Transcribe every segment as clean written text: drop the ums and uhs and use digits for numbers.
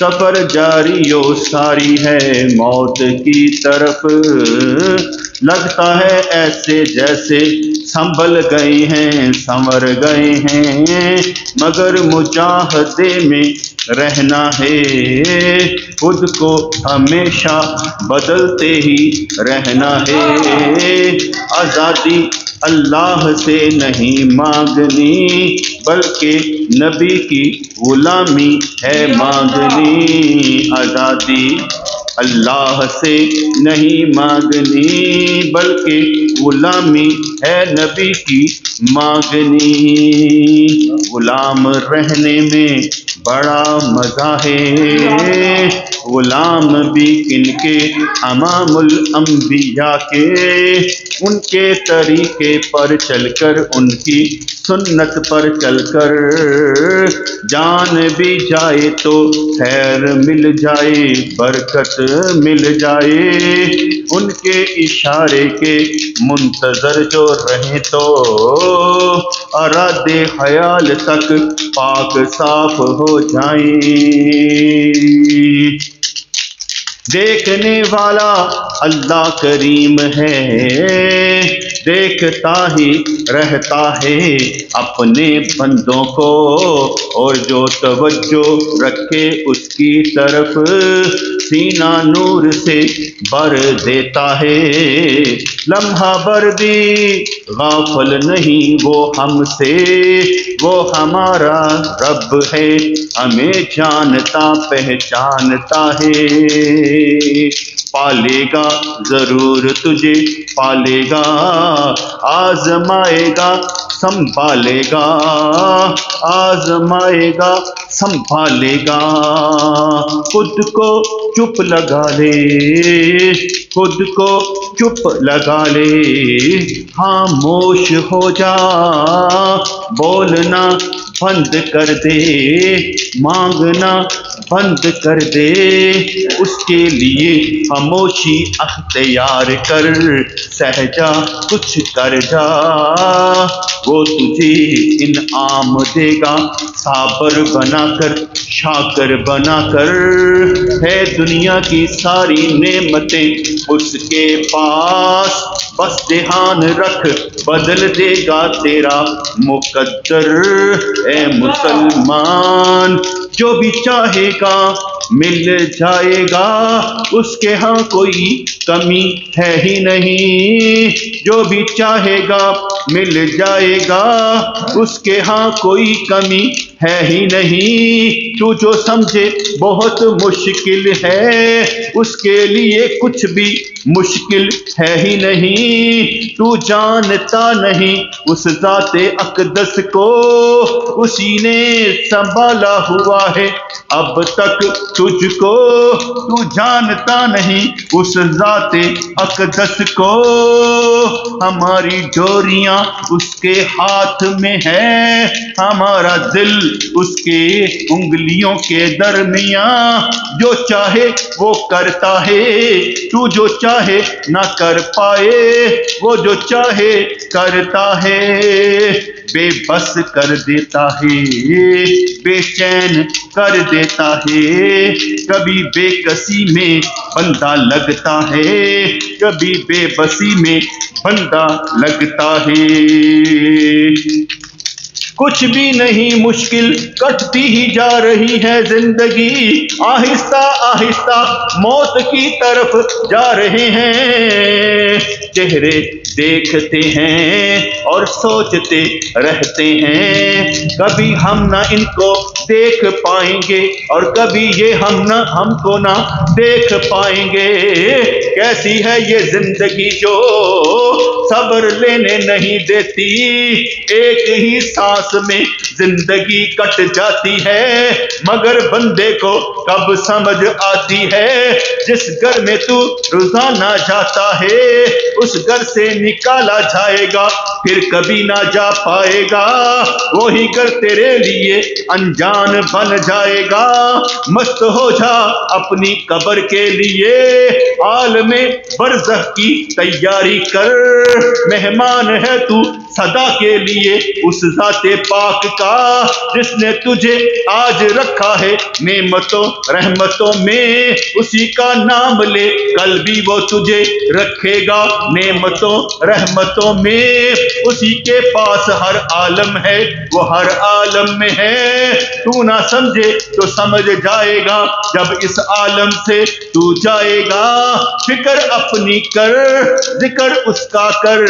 سفر جاری و ساری ہے موت کی طرف، لگتا ہے ایسے جیسے سنبھل گئے ہیں سنور گئے ہیں، مگر مجاہدے میں رہنا ہے، خود کو ہمیشہ بدلتے ہی رہنا ہے، آزادی اللہ سے نہیں مانگنی بلکہ نبی کی غلامی ہے مانگنی، آزادی اللہ سے نہیں مانگنی بلکہ غلامی ہے نبی کی مانگنی، غلام رہنے میں بڑا مزہ ہے، غلام بھی کن کے امام الانبیاء کے، ان کے طریقے پر چل کر ان کی سنت پر چل کر، جان بھی جائے تو خیر مل جائے برکت مل جائے، ان کے اشارے کے منتظر جو رہیں تو ارادے خیال تک پاک صاف ہو جائیں، دیکھنے والا اللہ کریم ہے، دیکھتا ہی رہتا ہے اپنے بندوں کو، اور جو توجہ رکھے اس کی طرف سینہ نور سے بھر دیتا ہے، لمحہ بھر بھی غافل نہیں وہ ہم سے، وہ ہمارا رب ہے ہمیں جانتا پہچانتا ہے، پالے گا ضرور تجھے پالے گا، آزمائے گا سنبھالے گا، آزمائے گا سنبھالے گا، خود کو چپ لگا لے خود کو چپ لگا لے، خاموش ہو جا بولنا بند کر دے، مانگنا بند کر دے، اس کے لیے خاموشی اختیار کر، سہ جا کچھ کر جا، وہ تجھے انعام دے گا صابر بنا کر شاکر بنا کر، ہے دنیا کی ساری نعمتیں اس کے پاس، بس دھیان رکھ بدل دے گا تیرا مقدر، اے مسلمان جو بھی چاہے گا مل جائے گا، اس کے ہاں کوئی کمی ہے ہی نہیں، جو بھی چاہے گا مل جائے گا، اس کے ہاں کوئی کمی ہے ہی نہیں، تو جو سمجھے بہت مشکل ہے اس کے لیے کچھ بھی مشکل ہے ہی نہیں، تو جانتا نہیں اس ذات اقدس کو، اسی نے سنبھالا ہوا ہے اب تک تجھ کو، تو جانتا نہیں اس ذات اقدس کو، ہماری ڈوریاں اس کے ہاتھ میں ہے، ہمارا دل اس کے انگلیوں کے درمیان، جو چاہے وہ کرتا ہے، تو جو چاہے نہ کر پائے، وہ جو چاہے کرتا ہے، بے بس کر دیتا ہے بے چین کر دیتا ہے، کبھی بے کسی میں بندہ لگتا ہے، کبھی بے بسی میں بندہ لگتا ہے، کچھ بھی نہیں مشکل کٹتی ہی جا رہی ہے زندگی، آہستہ آہستہ موت کی طرف جا رہے ہیں، چہرے دیکھتے ہیں اور سوچتے رہتے ہیں، کبھی ہم نہ ان کو دیکھ پائیں گے اور کبھی یہ ہم کو نہ دیکھ پائیں گے، کیسی ہے یہ زندگی جو صبر لینے نہیں دیتی، ایک ہی سانس میں زندگی کٹ جاتی ہے، مگر بندے کو کب سمجھ آتی ہے، جس گھر میں تو روزانہ جاتا ہے اس گھر سے نکالا جائے گا پھر کبھی نہ جا پائے گا، وہی گھر تیرے لیے انجان بن جائے گا، مست ہو جا اپنی قبر کے لیے، عالم برزخ کی تیاری کر، مہمان ہے تو صدا کے لیے اس ذات پاک کا جس نے تجھے آج رکھا ہے نعمتوں رحمتوں میں، اسی کا نام لے کل بھی وہ تجھے رکھے گا نعمتوں رحمتوں میں، اسی کے پاس ہر عالم ہے، وہ ہر عالم میں ہے، تو نہ سمجھے تو سمجھ جائے گا جب اس عالم سے تو جائے گا، فکر اپنی کر ذکر اس کا کر،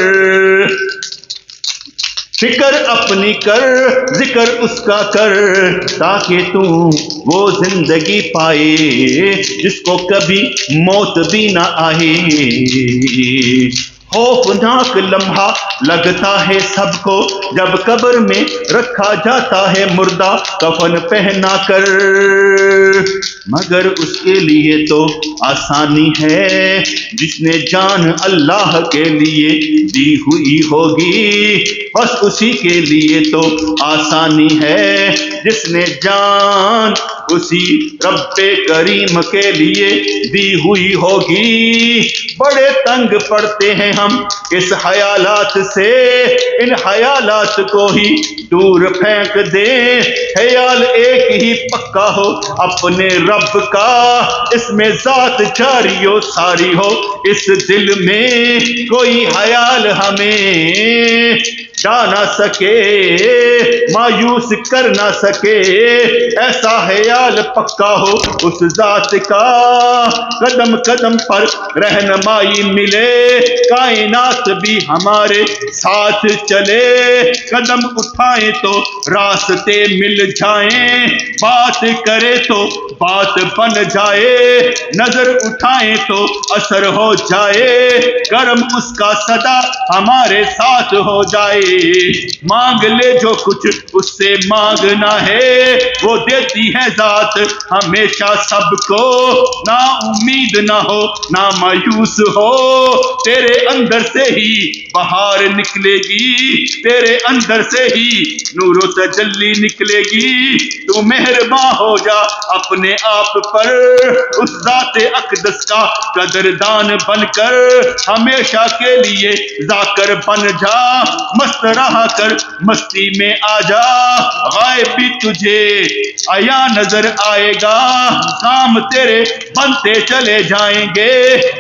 فکر اپنی کر ذکر اس کا کر، تاکہ تو وہ زندگی پائے جس کو کبھی موت بھی نہ آئے۔ خوفناک لمحہ لگتا ہے سب کو جب قبر میں رکھا جاتا ہے مردہ کفن پہنا کر، مگر اس کے لیے تو آسانی ہے جس نے جان اللہ کے لیے دی ہوئی ہوگی، بس اسی کے لیے تو آسانی ہے جس نے جان اسی رب کریم کے لیے دی ہوئی ہوگی۔ بڑے تنگ پڑتے ہیں ہم اس خیالات سے، ان خیالات کو ہی دور پھینک دیں، خیال ایک ہی پکا ہو اپنے رب کا، اس میں ذات جاری و ساری ہو، اس دل میں کوئی خیال ہمیں جا نہ سکے، مایوس کر نہ سکے، ایسا خیال پکا ہو اس ذات کا، قدم قدم پر رہنمائی ملے، کائنات بھی ہمارے ساتھ چلے، قدم اٹھائیں تو راستے مل جائیں، بات کرے تو بات بن جائے، نظر اٹھائیں تو اثر ہو جائے، کرم اس کا صدا ہمارے ساتھ ہو جائے، مانگ لے جو کچھ اس سے مانگنا ہے، وہ دیتی ہے ذات ہمیشہ سب کو، نہ امید نہ ہو نہ مایوس ہو، تیرے اندر سے ہی بہار نکلے گی، تیرے اندر سے ہی نور و تجلی نکلے گی، تو مہرباں ہو جا اپنے آپ پر، اس ذات اقدس کا قدردان بن کر، ہمیشہ کے لیے ذاکر بن جا، مست رہا کر مستی میں آ جا، غائب بھی تجھے عیا نظر آئے گا، کام تیرے بنتے چلے جائیں گے،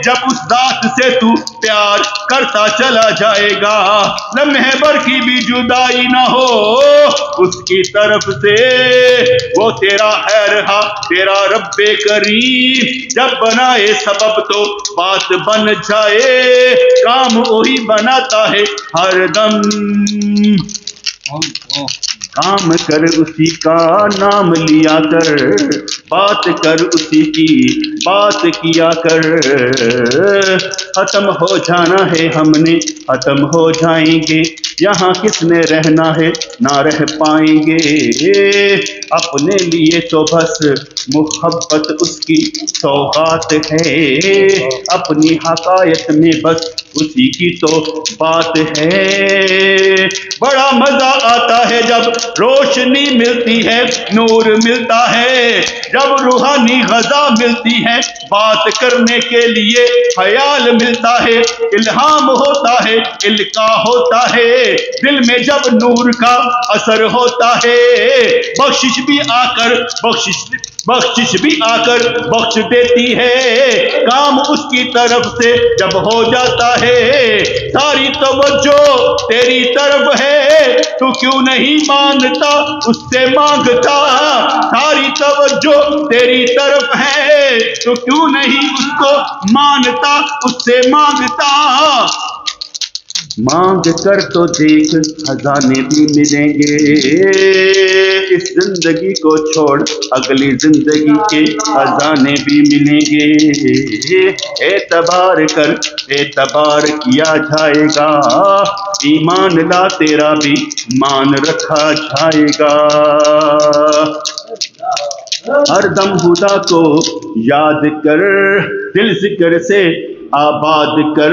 جب اس ذات سے تو پیار کرتا چلا جائے گا، لمحے بھر کی بھی جدائی نہ ہو اس کی طرف سے، وہ تیرا ہے رہا تیرا رب کریم، جب بنائے سبب تو بات بن جائے، کام وہی بناتا ہے ہر دم، کام کر اسی کا نام لیا کر، بات کر اسی کی بات کیا کر، ختم ہو جانا ہے ہم نے ختم ہو جائیں گے، یہاں کس نے رہنا ہے نہ رہ پائیں گے، اپنے لیے تو بس محبت اس کی سوغات ہے، اپنی حقائق میں بس اسی کی تو بات ہے، بڑا مزہ آتا ہے جب روشنی ملتی ہے نور ملتا ہے، جب روحانی غذا ملتی ہے بات کرنے کے لیے خیال ملتا ہے، الہام ہوتا ہے القاء ہوتا ہے، دل میں جب نور کا اثر ہوتا ہے، بخشش بھی آ کر بخش دیتی ہے، کام اس کی طرف سے جب ہو جاتا ہے، ساری توجہ تیری طرف ہے، تو کیوں نہیں مانتا اس سے مانگتا، ساری توجہ تیری طرف ہے، تو کیوں نہیں اس کو مانتا اس سے مانگتا، مانگ کر تو دیکھ خزانے بھی ملیں گے، اس زندگی کو چھوڑ اگلی زندگی کے خزانے بھی ملیں گے، اعتبار کر اعتبار کیا جائے گا، ایمان لا تیرا بھی مان رکھا جائے گا، ہر دم خدا کو یاد کر، دل ذکر سے آباد کر،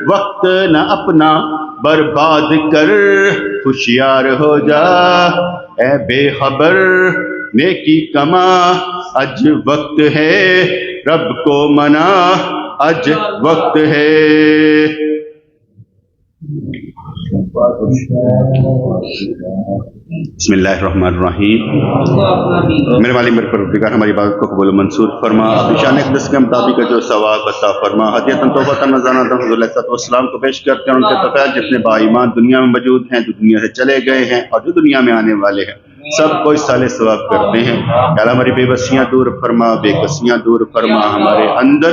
وقت نہ اپنا برباد کر، ہوشیار ہو جا اے بے خبر، نیکی کما اج وقت ہے، رب کو منا اج وقت ہے۔ بسم اللہ الرحمن الرحیم۔ میرے والی میرے پروردگار ہماری عبادت کو قبول و منظور فرما، اپنی شان اقدس کے مطابق جو ثواب عطا فرما۔ ہدیۃ توبۃ نذرانہ حضور علیہ السلام کو پیش کرتے ہیں، ان کے تفیع جتنے با ایمان دنیا میں موجود ہیں، جو دنیا سے چلے گئے ہیں اور جو دنیا میں آنے والے ہیں، سب کو اس سال ثواب کرتے ہیں۔ یا اللہ ہماری بے بسیاں دور فرما، بے کسیاں دور فرما، ہمارے اندر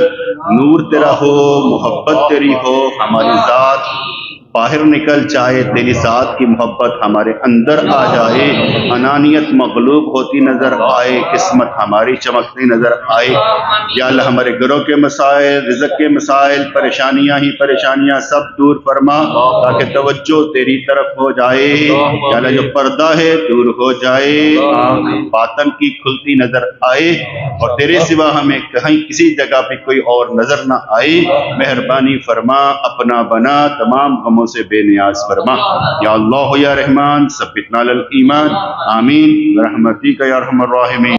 نور تیرا ہو، محبت تیری ہو، ہماری ذات باہر نکل جائے، تیری ذات کی محبت ہمارے اندر آ جائے، انانیت مغلوب ہوتی نظر آئے، قسمت ہماری چمکتی نظر آئے۔ یا اللہ ہمارے گھروں کے مسائل، رزق کے مسائل، پریشانیاں ہی پریشانیاں سب دور فرما، تاکہ توجہ تیری طرف ہو جائے۔ یا اللہ جو پردہ ہے دور ہو جائے، آنکھ باطن کی کھلتی نظر آئے، اور تیرے سوا ہمیں کہیں کسی جگہ پہ کوئی اور نظر نہ آئے۔ مہربانی فرما، اپنا بنا، تمام غموں سے بے نیاز فرما۔ یا اللہ یا رحمان ثبتنا علی الایمان، آمین برحمتک یا ارحم الراحمین۔